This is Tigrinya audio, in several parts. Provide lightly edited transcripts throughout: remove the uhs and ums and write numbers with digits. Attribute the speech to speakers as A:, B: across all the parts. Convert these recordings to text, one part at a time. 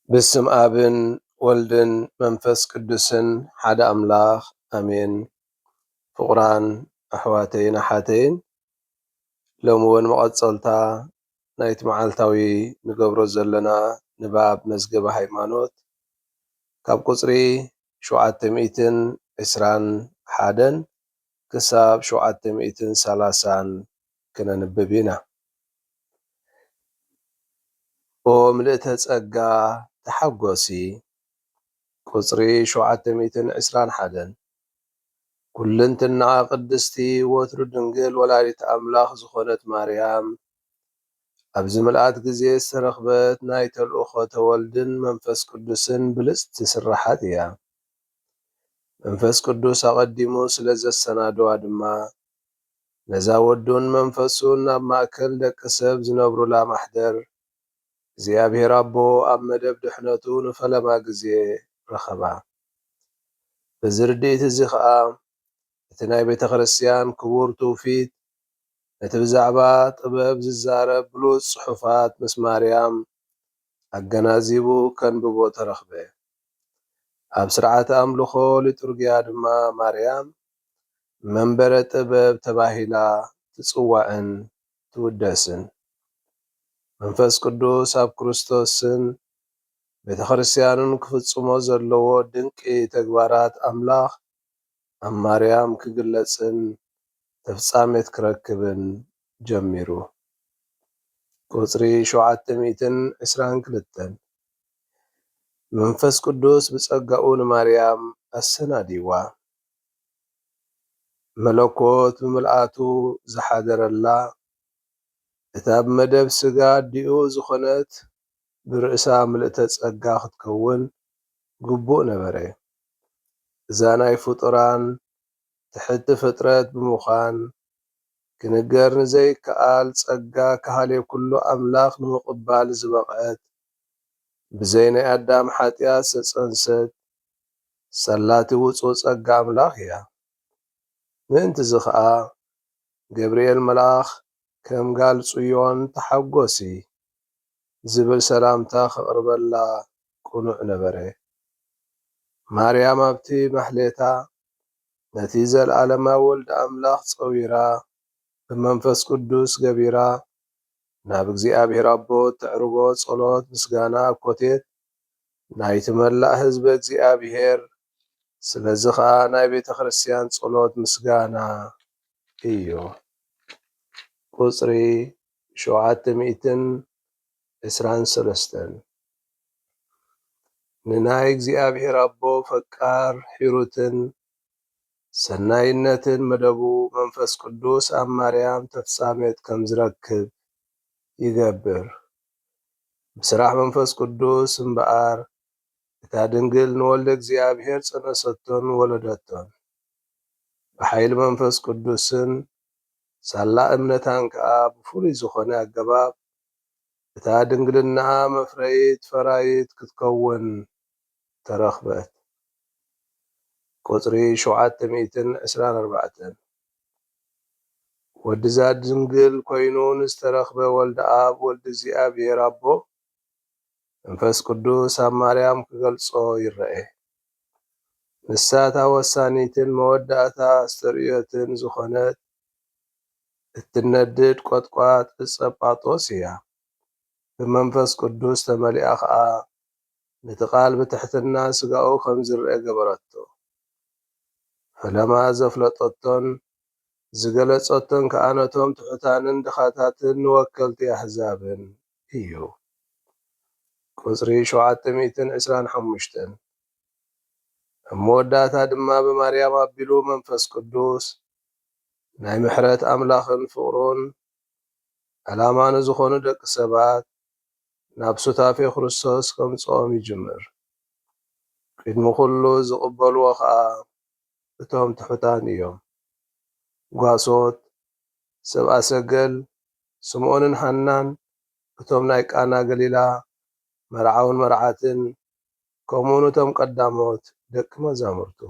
A: በስም አብን ወልድን መንፈስ ቅዱስን ሓደ አምላኽ አሜን። ፍቁራን አሕዋተይን አሓተይን ሎሚ እውን መቐፀልታ ናይቲ መዓልታዊ ንገብሮ ዘለና ንባብ መዝገበ ሃይማኖት ካብ ቁፅሪ 721 ክሳብ 730 ክነንብብ ኢና። ኦ ምልእተ ጸጋ ተሓጐሲ ቁፅሪ 721 ኩልንትናኣ ቅድስቲ ወትሩ ድንግል ወላዲት ኣምላኽ ዝኾነት ማርያም ኣብዚ ምልኣት ጊዜ ዝተረኽበት ናይ ተልእኾተ ወልድን መንፈስ ቅዱስን ብልጽቲ ስራሓት እያ። መንፈስ ቅዱስ ኣቐዲሙ ስለ ዘሰናድዋ ድማ ነዛ ወዱን መንፈሱን ናብ ማእከል ደቂ ሰብ ዝነብሩላ ማሕደር እግዚኣብሔር ኣቦ ኣብ መደብ ድሕነቱ ንፈለማ ጊዜ ረኸባ። በዚ ርድኢት እዚ ኸዓ እቲ ናይ ቤተ ክርስቲያን ክቡር ትውፊት ነቲ ብዛዕባ ጥበብ ዝዛረብ ብሉፅ ጽሑፋት ምስ ማርያም ኣገናዚቡ ከንብቦ ተረኽበ። ኣብ ስርዓተ ኣምልኾ ሊጡርግያ ድማ ማርያም መንበረ ጥበብ ተባሂላ ትጽዋዕን ትውደስን። መንፈስ ቅዱስ ኣብ ክርስቶስን ቤተ ክርስቲያኑን ክፍጽሞ ዘለዎ ድንቂ ተግባራት ኣምላኽ ኣብ ማርያም ክግለጽን ተፍጻሜት ክረክብን ጀሚሩ። ቁፅሪ 722 መንፈስ ቅዱስ ብጸጋኡ ንማርያም ኣሰናዲዋ መለኮት ብምልኣቱ ዝሓደረላ እታ ብመደብ ሥጋ ዲኡ ዝኾነት ብርእሳ ምልእተ ጸጋ ክትከውን ግቡእ ነበረ። እዛ ናይ ፍጡራን ትሕቲ ፍጥረት ብምዃን ክንገር ንዘይከኣል ጸጋ ካህልየ ኩሉ ኣምላኽ ንምቕባል ዝበቕዐት ብዘይ ናይ ኣዳም ኃጢኣት ዝተጸንሰት ሰላቲ ውፁእ ጸጋ ኣምላኽ እያ። ምእንቲ እዚ ኸዓ ገብርኤል መልኣኽ ከም ጋል ጽዮን ተሓጐሲ ዝብል ሰላምታ ኸቕርበላ ቁኑዕ ነበረ። ማርያም ኣብቲ ማሕሌታ ነቲ ዘለዓለማዊ ወልዲ ኣምላኽ ጸዊራ ብመንፈስ ቅዱስ ገቢራ ናብ እግዚኣብሔር ኣቦ ተዕርቦ ጸሎት ምስጋና ኮቴት ናይቲ መላእ ህዝቢ እግዚኣብሔር ስለዚ ኸዓ ናይ ቤተ ክርስቲያን ጸሎት ምስጋና እዩ። ቁፅሪ 723 ንናይ እግዚኣብሔር ኣቦ ፈቃር ሒሩትን ሰናይነትን መደቡ መንፈስ ቅዱስ ኣብ ማርያም ተፍጻሜት ከም ዝረክብ ይገብር። ብስራሕ መንፈስ ቅዱስ እምበኣር እታ ድንግል ንወልደ እግዚኣብሔር ጸነሰቶን ወለደቶን ብሓይሊ መንፈስ ቅዱስን ሳላ እምነታን ከዓ ብፍሉይ ዝኾነ ኣገባብ እታ ድንግልናኣ መፍረይት ፈራይት ክትከውን ተረኽበት። ቁፅሪ 724 ወዲዛ ድንግል ኮይኑ ንዝተረኽበ ወልዲ ኣብ ወልዲ እግዚኣብሔር ኣቦ መንፈስ ቅዱስ ኣብ ማርያም ክገልጾ ይረአ። ንሳታ ወሳኒትን መወዳእታ ስተርእዮትን ዝኾነት እትነድድ ቈጥቋጥ ዕፀ ጳጦስ እያ። ብመንፈስ ቅዱስ ተመሊኣ ኸዓ ነቲ ቓል ብትሕትና ሥጋኡ ከም ዝርአ ገበረቶ። ፈለማ ዘፍለጠቶን ዝገለጸቶን ከዓ ነቶም ትሑታንን ድኻታትን ንወከልቲ ኣሕዛብን እዩ። ቁፅሪ 725 ኣብ መወዳእታ ድማ ብማርያም ኣቢሉ መንፈስ ቅዱስ ናይ ምሕረት ኣምላኽን ፍቕሩን ዓላማ ንዝኾኑ ደቂ ሰባት ናብ ሱታፌ ክርስቶስ ከምጽኦም ይጅምር። ቅድሚ ኩሉ ዝቕበልዎ ኸዓ እቶም ትሑታን እዮም። ጓሶት፣ ሰብኣ ሰገል፣ ስምዖንን ሃናን እቶም ናይ ቃና ገሊላ መርዓውን መርዓትን ከምኡውን እቶም ቀዳሞት ደቂ መዛሙርቱ።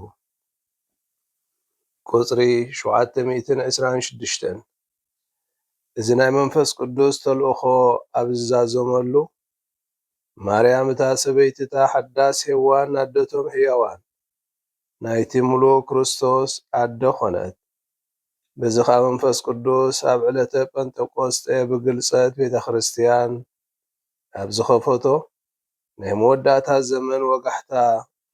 A: ቁፅሪ 726 እዚ ናይ መንፈስ ቅዱስ ተልእኾ ኣብ ዝዛዘመሉ ማርያም እታ ሰበይቲ እታ ሓዳስ ሔዋን ኣደቶም ሕያዋን ናይቲ ምሉእ ክርስቶስ ኣደ ኾነት። በዚ ኸዓ መንፈስ ቅዱስ ኣብ ዕለተ ጰንጠቆስጤ ብግልጸት ቤተ ክርስቲያን ኣብ ዝኸፈቶ ናይ መወዳእታ ዘመን ወጋሕታ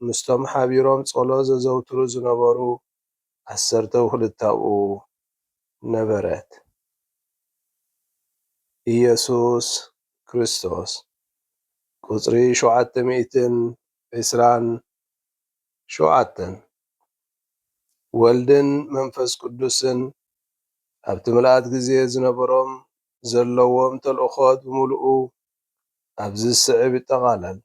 A: ምስቶም ሓቢሮም ጸሎት ዘዘውትሩ ዝነበሩ 12 ኣብኡ ነበረት። ኢየሱስ ክርስቶስ ቁጽሪ 727 ወልድን መንፈስ ቅዱስን ኣብቲ ምልኣት ጊዜ ዝነበሮም ዘለዎም ተልእኾት ብምሉኡ ኣብዚ ዝስዕብ ይጠቓለል።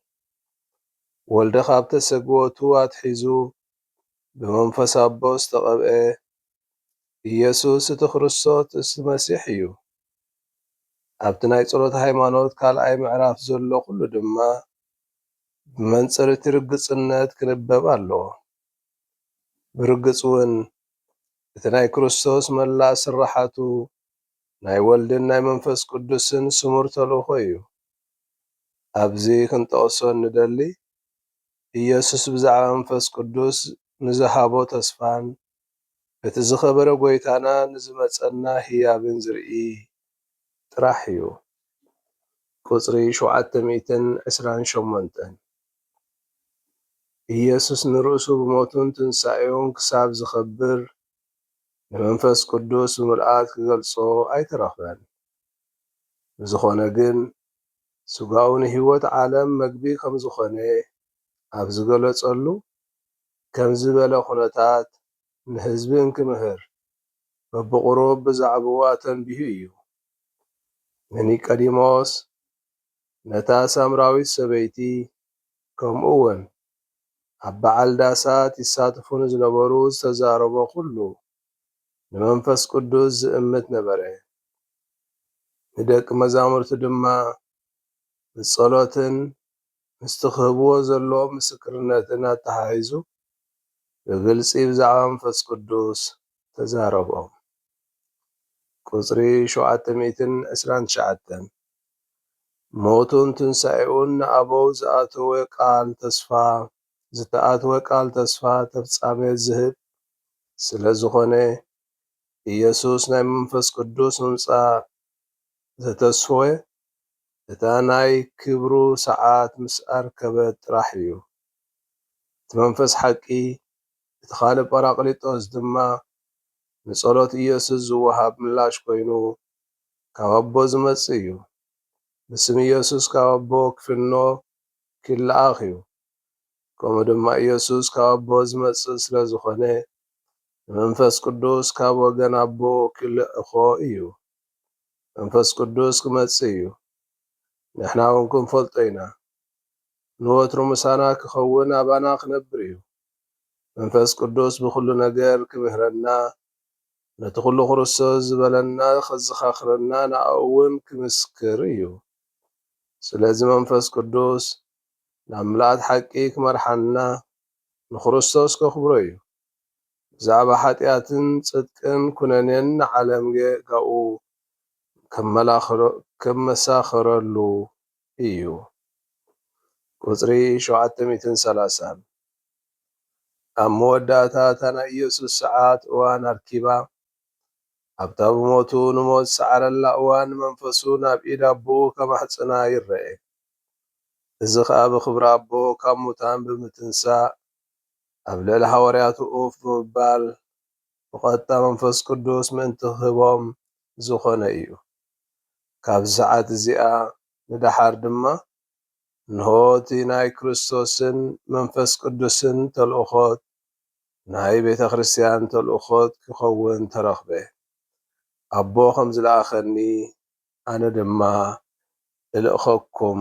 A: ወልዲ ካብ ተሰግወቱ ኣትሒዙ ብመንፈስ ኣቦ ዝተቐብአ ኢየሱስ እቲ ክርስቶስ እቲ መሲሕ እዩ። ኣብቲ ናይ ጸሎት ሃይማኖት ካልኣይ ምዕራፍ ዘሎ ኩሉ ድማ ብመንጽርቲ ርግጽነት ክንበብ ኣለዎ። ብርግጽ እውን እቲ ናይ ክርስቶስ መላእ ስራሓቱ ናይ ወልድን ናይ መንፈስ ቅዱስን ስሙር ተልእኾ እዩ። ኣብዚ ክንጠቕሶ ንደሊ ኢየሱስ ብዛዕባ መንፈስ ቅዱስ ንዝሃቦ ተስፋን እቲ ዝኸበረ ጐይታና ንዝመጸና ህያብን ዝርኢ ጥራሕ እዩ። ቁጽሪ 728 ኢየሱስ ንርእሱ ብሞቱን ትንሣኤውን ክሳብ ዝኸብር ንመንፈስ ቅዱስ ብምልኣት ክገልጾ ኣይተረኽበን። ዝኾነ ግን ሥጋኡ ንህይወት ዓለም መግቢ ከም ዝኾነ ኣብ ዝገለጸሉ ከም ዝበለ ኩነታት ንህዝቢ እንክምህር በብቑሩብ ብዛዕብዋ ተንቢሁ እዩ። ንኒቆዲሞስ ነታ ሳምራዊት ሰበይቲ ከምኡ'ውን ኣብ በዓል ዳሳት ይሳተፉ ንዝነበሩ ዝተዛረቦ ኩሉ ንመንፈስ ቅዱስ ዝእምት ነበረ። ንደቂ መዛሙርቱ ድማ ብጸሎትን ምስቲ ክህብዎ ዘለዎም ምስክርነትን ኣተሓሒዙ ብግልጺ ብዛዕባ መንፈስ ቅዱስ ተዛረቦም። ቁጽሪ 729 ሞቱን ትንሣኤኡን ንኣበው ዝተኣተወ ቃል ተስፋ ተፍጻሜት ዝህብ ስለ ዝኾነ ኢየሱስ ናይ መንፈስ ቅዱስ ምምጻእ ዘተስፈየ እታ ናይ ክብሩ ሰዓት ምስ ኣርከበት ጥራሕ እዩ። እቲ መንፈስ ሓቂ እቲ ካልእ ጰራቅሊጦስ ድማ ንጸሎት ኢየሱስ ዝወሃብ ምላሽ ኮይኑ ካብ ኣቦ ዝመጽእ እዩ። ብስም ኢየሱስ ካብ ኣቦ ክፍኖ ክለኣኽ እዩ። ከምኡ ድማ ኢየሱስ ካብ ኣቦ ዝመጽእ ስለ ዝኾነ መንፈስ ቅዱስ ካብ ወገን ኣቦ ክልእኾ እዩ። መንፈስ ቅዱስ ክመጽእ እዩ። ንሕና እውን ክንፈልጦ ኢና። ንወትሩ ምሳና ክኸውን ኣባና ክነብር እዩ። መንፈስ ቅዱስ ብኩሉ ነገር ክምህረና ነቲ ኩሉ ክርስቶስ ዝበለና ከዘኻኽረና ንዕኡ እውን ክምስክር እዩ። ስለዚ መንፈስ ቅዱስ ናብ ምልኣት ሓቂ ክመርሓና ንክርስቶስ ከኽብሮ እዩ። ብዛዕባ ኃጢአትን ጽድቅን ኩነኔን ንዓለም ጋኡ ከመሳኽረሉ እዩ። ቁጽሪ 730 ኣብ መወዳእታ እታ ናይ ኢየሱስ ሰዓት እዋን ኣርኪባ ኣብታ ብሞቱ ንሞት ዝሰዓረላ እዋን መንፈሱ ናብ ኢድ ኣቦኡ ከማሕጽና ይርአ። እዚ ኸዓ ብኽብሪ ኣቦ ካብ ሙታን ብምትንሳእ ኣብ ልዕሊ ሐዋርያቱ ኡፍ ብምባል ብቐጥታ መንፈስ ቅዱስ ምእንቲ ክህቦም ዝኾነ እዩ። ካብዚ ሰዓት እዚኣ ንዳሓር ድማ እንሆ እቲ ናይ ክርስቶስን መንፈስ ቅዱስን ተልእኾት ናይ ቤተ ክርስቲያን ተልእኾት ክኸውን ተረኽበ። ኣቦ ከም ዝለኣኸኒ ኣነ ድማ እልእኸኩም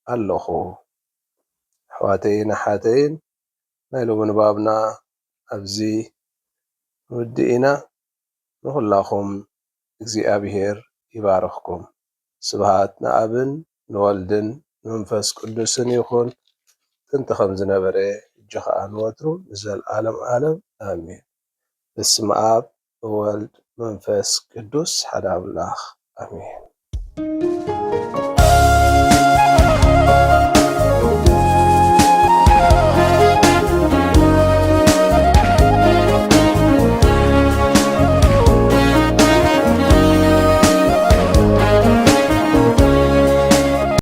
A: ኣለኹ። ኣሕዋተይን ኣሓተይን ናይ ሎሚ ንባብና ኣብዚ ንውድእና። ንኹላኹም እግዚኣብሔር ይባርኽኩም። ስብሃት ንኣብን ንወልድን ንመንፈስ ቅዱስን ይኹን ጥንቲ ከም ዝነበረ ሕጂ ኸዓ ንወትሩ ንዘለዓለም ዓለም ኣሜን። በስመ አብ ወወልድ መንፈስ ቅዱስ ሓደ አምላክ አሜን።